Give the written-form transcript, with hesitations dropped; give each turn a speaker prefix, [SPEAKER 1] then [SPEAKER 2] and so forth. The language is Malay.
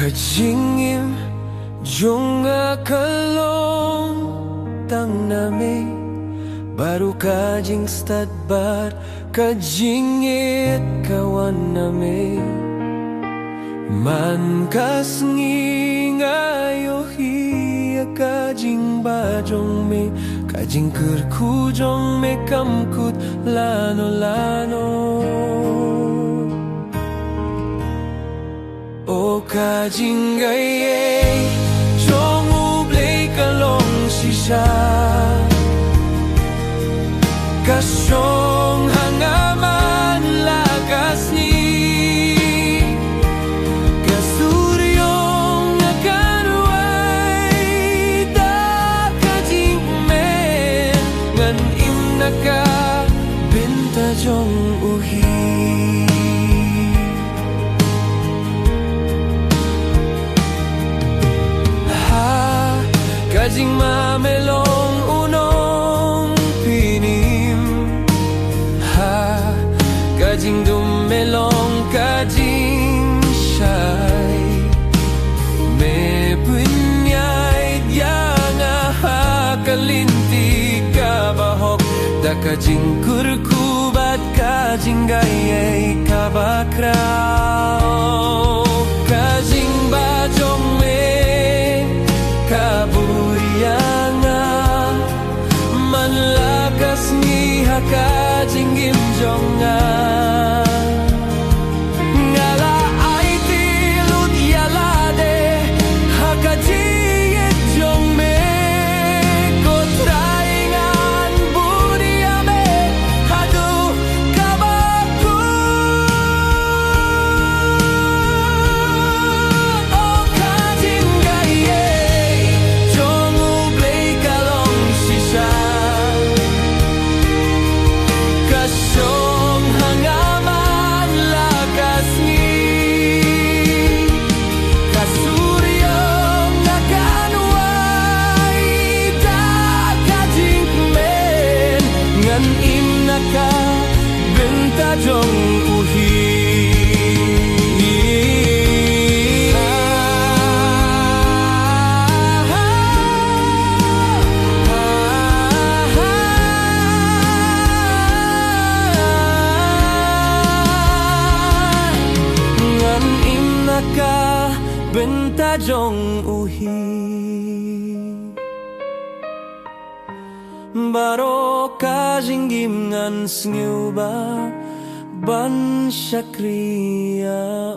[SPEAKER 1] Kajingim Junga kalong tang nami baru kajing stadbar kajingit kawan nami man kasngi ngayo hiya kajing bajong me kajing kerkujong me kamkut lano lano o kajing gaye chong ublay kalong sisya kasyong hangaman lakas ni kasuryong nakanway da kajing men ngan imnaka binta jong uhi kajing mamelong unong pinim ha kajing dumelong kajing syai me punyay yang ha kalinti kabahok da kajing kurkubat kajing gayay kabakraw kajing bajong me kaburianga manlakas ni hakajing gimjonga ngala ay tilut yalade hakajiyet jong me kotraingan buriame hadu kabaku o kajing gaye kasyong hangaman lakas ni kasuryong nakanway da kajing men ngan imnaka benta jong uhi benta jong uhi baro kajinggim ngan sngiuba ban syakriya